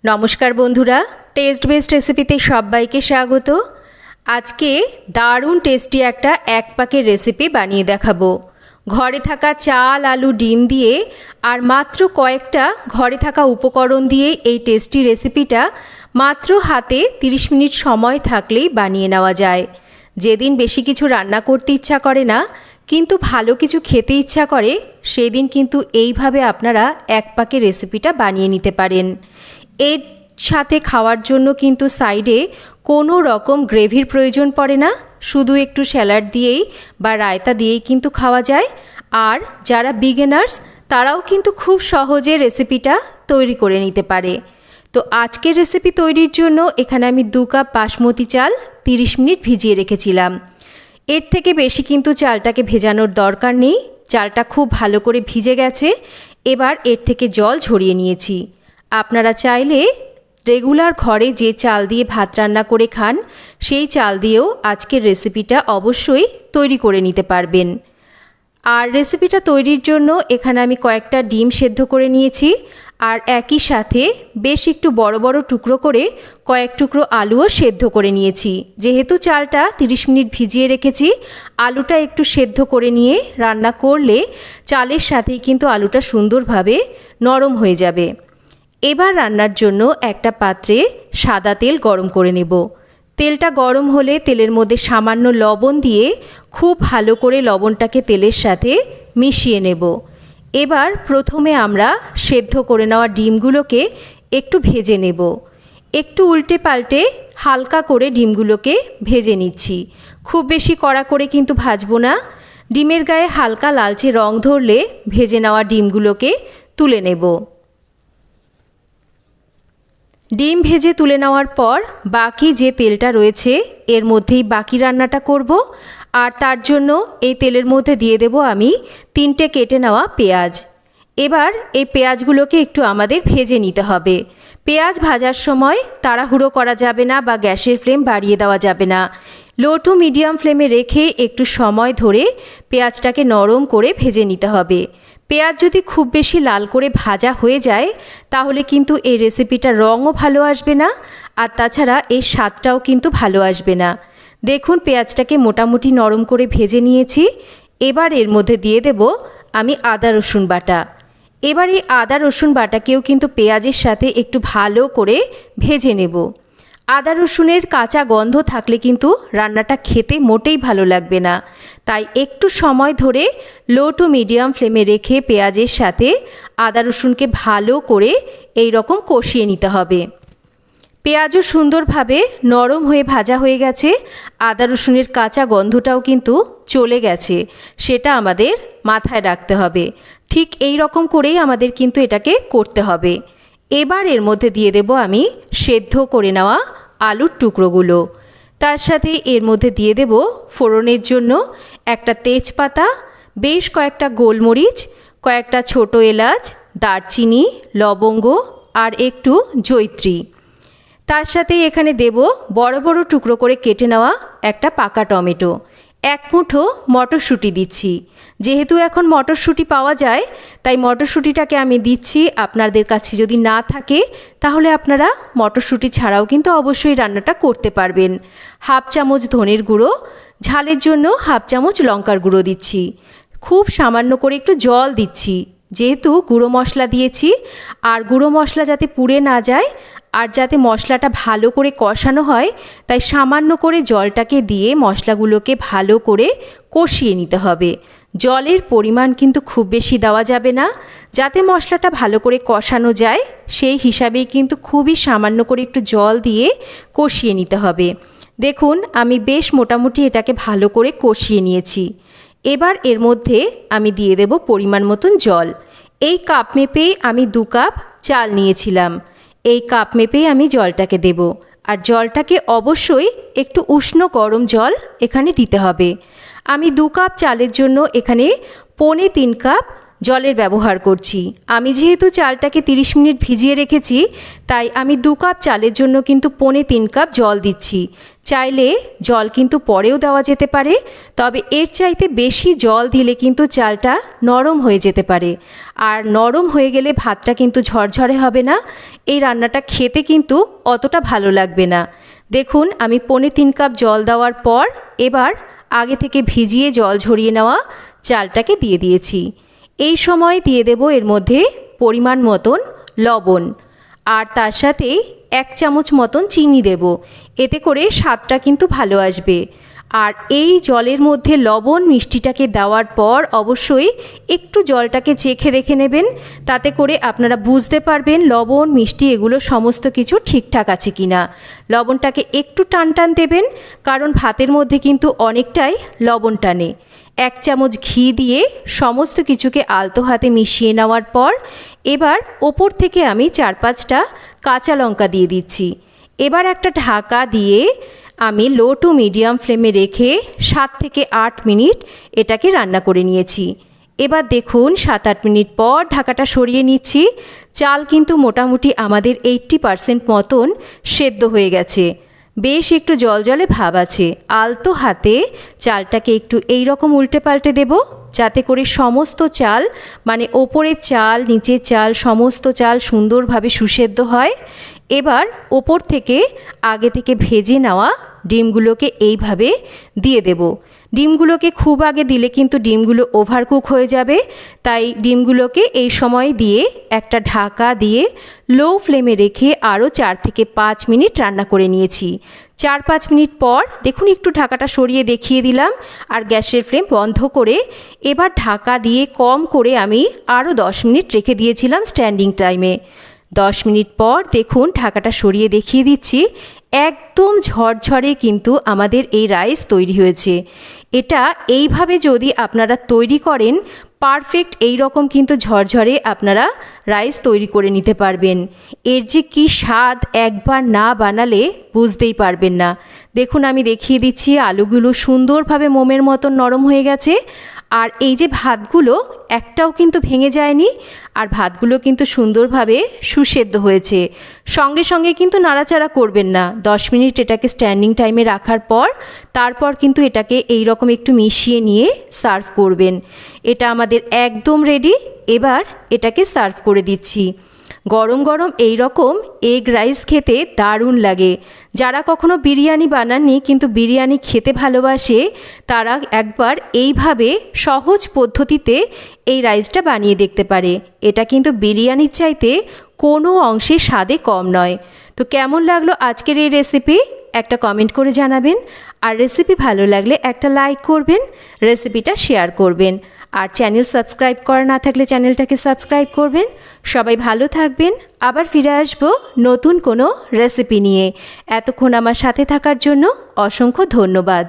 নমস্কার বন্ধুরা, test best রেসিপিতে সবাইকে স্বাগত। আজকে দারুণ টেস্টি একটা এক পাকের রেসিপি বানিয়ে দেখাবো। ঘরে থাকা চাল, আলু, ডিম দিয়ে আর মাত্র কয়েকটা ঘরে থাকা উপকরণ দিয়ে এই টেস্টি রেসিপিটা মাত্র হাতে 30 মিনিট সময় থাকলেই বানিয়ে নেওয়া যায়। যেদিন বেশি কিছু রান্না করতে ইচ্ছা করে না কিন্তু ভালো কিছু খেতে ইচ্ছা করে, সেই দিন কিন্তু এইভাবে আপনারা এক পাকের রেসিপিটা বানিয়ে নিতে পারেন। এর সাথে খাওয়ার জন্য কিন্তু সাইডে কোনো রকম গ্রেভির প্রয়োজন পড়ে না, শুধু একটু স্যালাড দিয়েই বা রায়তা দিয়েই কিন্তু খাওয়া যায়। আর যারা বিগিনার্স তারাও কিন্তু খুব সহজে রেসিপিটা তৈরি করে নিতে পারে। তো আজকের রেসিপি তৈরির জন্য এখানে আমি 2 কাপ বাসমতি চাল 30 মিনিট ভিজিয়ে রেখেছিলাম। এর থেকে বেশি কিন্তু চালটাকে ভেজানোর দরকার নেই। চালটা খুব ভালো করে ভিজে গেছে। এবার এর থেকে জল ঝরিয়ে নিয়েছি। আপনারা চাইলে রেগুলার ঘরে যে চাল দিয়ে ভাত রান্না করে খান সেই চাল দিয়েও আজকের রেসিপিটা অবশ্যই তৈরি করে নিতে পারবেন। আর রেসিপিটা তৈরির জন্য এখানে আমি কয়েকটা ডিম সেদ্ধ করে নিয়েছি আর একই সাথে বেশ একটু বড় বড় টুকরো করে কয়েক টুকরো আলুও সেদ্ধ করে নিয়েছি। যেহেতু চালটা 30 মিনিট ভিজিয়ে রেখেছি, আলুটা একটু সেদ্ধ করে নিয়ে রান্না করলে চালের সাথেই কিন্তু আলুটা সুন্দরভাবে নরম হয়ে যাবে। এবার রান্নার জন্য একটা পাত্রে সাদা তেল গরম করে নেব। তেলটা গরম হলে তেলের মধ্যে সামান্য লবণ দিয়ে খুব ভালো করে লবণটাকে তেলের সাথে মিশিয়ে নেব। এবার প্রথমে আমরা সেদ্ধ করে নেওয়া ডিমগুলোকে একটু ভেজে নেব। একটু উল্টে পাল্টে হালকা করে ডিমগুলোকে ভেজে নিচ্ছি। খুব বেশি কড়া করে কিন্তু ভাজবো না। ডিমের গায়ে হালকা লালচে রং ধরলে ভেজে নেওয়া ডিমগুলোকে তুলে নেব। ডিম ভেজে তুলে নেওয়ার পর বাকি যে তেলটা রয়েছে এর মধ্যেই বাকি রান্নাটা করব। আর তার জন্য এই তেলের মধ্যে দিয়ে দেব আমি 3টে কেটে নেওয়া পেঁয়াজ। এবার এই পেঁয়াজগুলোকে একটু আমাদের ভেজে নিতে হবে। পেঁয়াজ ভাজার সময় তাড়াহুড়ো করা যাবে না বা গ্যাসের ফ্লেম বাড়িয়ে দেওয়া যাবে না। লো টু মিডিয়াম ফ্লেমে রেখে একটু সময় ধরে পেঁয়াজটাকে নরম করে ভেজে নিতে হবে। পেঁয়াজ যদি খুব বেশি লাল করে ভাজা হয়ে যায় তাহলে কিন্তু এই রেসিপিটার রঙও ভালো আসবে না, আর তাছাড়া এর স্বাদটাও কিন্তু ভালো আসবে না। দেখুন পেঁয়াজটাকে মোটামুটি নরম করে ভেজে নিয়েছি। এবার এর মধ্যে দিয়ে দেব আমি আদা রসুন বাটা। এবার এই আদা রসুন বাটাকেও কিন্তু পেঁয়াজের সাথে একটু ভালো করে ভেজে নেব। আদা রসুনের কাঁচা গন্ধ থাকলে কিন্তু রান্নাটা খেতে মোটেই ভালো লাগবে না। তাই একটু সময় ধরে লো টু মিডিয়াম ফ্লেমে রেখে পেঁয়াজের সাথে আদা রসুনকে ভালো করে এই রকম কষিয়ে নিতে হবে। পেঁয়াজও সুন্দরভাবে নরম হয়ে ভাজা হয়ে গেছে, আদা রসুনের কাঁচা গন্ধটাও কিন্তু চলে গেছে, সেটা আমাদের মাথায় রাখতে হবে। ঠিক এই রকম করেই আমাদের কিন্তু এটাকে করতে হবে। এবার এর মধ্যে দিয়ে দেব আমি সেদ্ধ করে নেওয়া আলুর টুকরোগুলো। তার সাথে এর মধ্যে দিয়ে দেব ফোড়নের জন্য একটা তেজপাতা, বেশ কয়েকটা গোলমরিচ, কয়েকটা ছোট এলাচ, দারচিনি, লবঙ্গ আর একটু জয়িত্রী। তার সাথে এখানে দেব বড় বড় টুকরো করে কেটে নেওয়া একটা পাকা টমেটো। 1 মুঠো মটরশুঁটি দিচ্ছি। যেহেতু এখন মটরশুঁটি পাওয়া যায় তাই মটরশুঁটিটাকে আমি দিচ্ছি। আপনাদের কাছে যদি না থাকে তাহলে আপনারা মটরশুঁটি ছাড়াও কিন্তু অবশ্যই রান্নাটা করতে পারবেন। 1/2 চামচ ধনের গুঁড়ো, ঝালের জন্য 1/2 চামচ লঙ্কার গুঁড়ো দিচ্ছি। খুব সামান্য করে একটু জল দিচ্ছি, যেহেতু গুঁড়ো মশলা দিয়েছি। আর গুঁড়ো মশলা যাতে পুড়ে না যায় আর যাতে মশলাটা ভালো করে কষানো হয় তাই সামান্য করে জলটাকে দিয়ে মশলাগুলোকে ভালো করে কষিয়ে নিতে হবে। জলের পরিমাণ কিন্তু খুব বেশি দেওয়া যাবে না। যাতে মশলাটা ভালো করে কষানো যায় সেই হিসাবেই কিন্তু খুবই সামান্য করে একটু জল দিয়ে কষিয়ে নিতে হবে। দেখুন আমি বেশ মোটামুটি এটাকে ভালো করে কষিয়ে নিয়েছি। এবার এর মধ্যে আমি দিয়ে দেব পরিমাণ মতন জল। এই কাপ মেপেই আমি 2 কাপ চাল নিয়েছিলাম। এই কাপ মেপেই আমি জলটাকে দেব। আর জলটাকে অবশ্যই একটু উষ্ণ গরম জল এখানে দিতে হবে। আমি 2 কাপ চালের জন্য এখানে 3.25 কাপ জলের ব্যবহার করছি। আমি যেহেতু চালটাকে 30 মিনিট ভিজিয়ে রেখেছি, তাই আমি 2 কাপ চালের জন্য কিন্তু 3.25 কাপ জল দিচ্ছি। চাইলে জল কিন্তু পরেও দেওয়া যেতে পারে, তবে এর চাইতে বেশি জল দিলে কিন্তু চালটা নরম হয়ে যেতে পারে, আর নরম হয়ে গেলে ভাতটা কিন্তু ঝরঝরে হবে না, এই রান্নাটা খেতে কিন্তু অতটা ভালো লাগবে না। দেখুন আমি 3.25 কাপ জল দেওয়ার পর এবার আগে থেকে ভিজিয়ে জল ঝরিয়ে নেওয়া চালটাকে দিয়ে দিয়েছি। এই সময় দিয়ে দেব এর মধ্যে পরিমাণ মতন লবণ, আর তার সাথে 1 চামচ মতন চিনি দেব, এতে করে স্বাদটা কিন্তু ভালো আসবে। আর এই জলের মধ্যে লবণ মিষ্টিটাকে দেওয়ার পর অবশ্যই একটু জলটাকে চেখে দেখে নেবেন, তাতে করে আপনারা বুঝতে পারবেন লবণ মিষ্টি এগুলো সমস্ত কিছু ঠিকঠাক আছে কিনা। লবণটাকে একটু টান টান দেবেন, কারণ ভাতের মধ্যে কিন্তু অনেকটাই লবণ টানে। 1 চামচ ঘি দিয়ে সমস্ত কিছুকে আলতো হাতে মিশিয়ে নেওয়ার পর এবার ওপর থেকে আমি 4-5টা কাঁচা লঙ্কা দিয়ে দিচ্ছি। এবার একটা ঢাকা দিয়ে আমি লো টু মিডিয়াম ফ্লেমে রেখে 7 থেকে 8 মিনিট এটাকে রান্না করে নিয়েছি। এবার দেখুন 7-8 মিনিট পর ঢাকাটা সরিয়ে নিচ্ছি। চাল কিন্তু মোটামুটি আমাদের 80% মতন সেদ্ধ হয়ে গেছে, বেশ একটু জলজলে ভাব আছে। আলতো হাতে চালটাকে একটু এই রকম উল্টে পাল্টে দেব, যাতে করে সমস্ত চাল মানে ওপরের চাল নিচের চাল সমস্ত চাল সুন্দরভাবে সুসেদ্ধ হয়। এবার ওপর থেকে আগে থেকে ভেজে নেওয়া ডিমগুলোকে এইভাবে দিয়ে দেব। ডিমগুলোকে খুব আগে দিলে কিন্তু ডিমগুলো ওভারকুক হয়ে যাবে, তাই ডিমগুলোকে এই সময় দিয়ে একটা ঢাকা দিয়ে লো ফ্লেমে রেখে আরও 4 থেকে 5 মিনিট রান্না করে নিয়েছি। 4-5 মিনিট পর দেখুন একটু ঢাকাটা সরিয়ে দেখিয়ে দিলাম, আর গ্যাসের ফ্লেম বন্ধ করে এবার ঢাকা দিয়ে কম করে আমি আরও 10 মিনিট রেখে দিয়েছিলাম স্ট্যান্ডিং টাইমে। 10 মিনিট পর দেখুন ঢাকাটা সরিয়ে দেখিয়ে দিচ্ছি, একদম ঝরঝরে কিন্তু আমাদের এই রাইস তৈরি হয়েছে। এটা এইভাবে যদি আপনারা তৈরি করেন পারফেক্ট এই রকম কিন্তু ঝরঝরে আপনারা রাইস তৈরি করে নিতে পারবেন। এর যে কি স্বাদ একবার না বানালে বুঝতেই পারবেন না। দেখুন আমি দেখিয়ে দিচ্ছি আলুগুলো সুন্দরভাবে মোমের মতন নরম হয়ে গেছে, আর এই যে ভাতগুলো একটাও কিন্তু ভেঙে যায়নি, আর ভাতগুলো কিন্তু সুন্দরভাবে সুসেদ্ধ হয়েছে। সঙ্গে সঙ্গে কিন্তু নাড়াচাড়া করবেন না, 10 মিনিট এটাকে স্ট্যান্ডিং টাইমে রাখার পর তারপর কিন্তু এটাকে এই রকম একটু মিশিয়ে নিয়ে সার্ভ করবেন। এটা আমাদের একদম রেডি। এবার এটাকে সার্ভ করে দিচ্ছি। গরম গরম এই রকম এগ রাইস খেতে দারুণ লাগে। যারা কখনো বিরিয়ানি বানাননি কিন্তু বিরিয়ানি খেতে ভালোবাসে, তারা একবার এইভাবে সহজ পদ্ধতিতে এই রাইসটা বানিয়ে দেখতে পারে। এটা কিন্তু বিরিয়ানির চাইতে কোনো অংশে স্বাদে কম নয়। তো কেমন লাগলো আজকের এই রেসিপি একটা কমেন্ট করে জানাবেন, আর রেসিপি ভালো লাগলে একটা লাইক করবেন, রেসিপিটা শেয়ার করবেন, আর চ্যানেল সাবস্ক্রাইব করা না থাকলে চ্যানেলটাকে সাবস্ক্রাইব করবেন। সবাই ভালো থাকবেন, আবার ফিরে আসবো নতুন কোনো রেসিপি নিয়ে। এতক্ষণ আমার সাথে থাকার জন্য অসংখ্য ধন্যবাদ।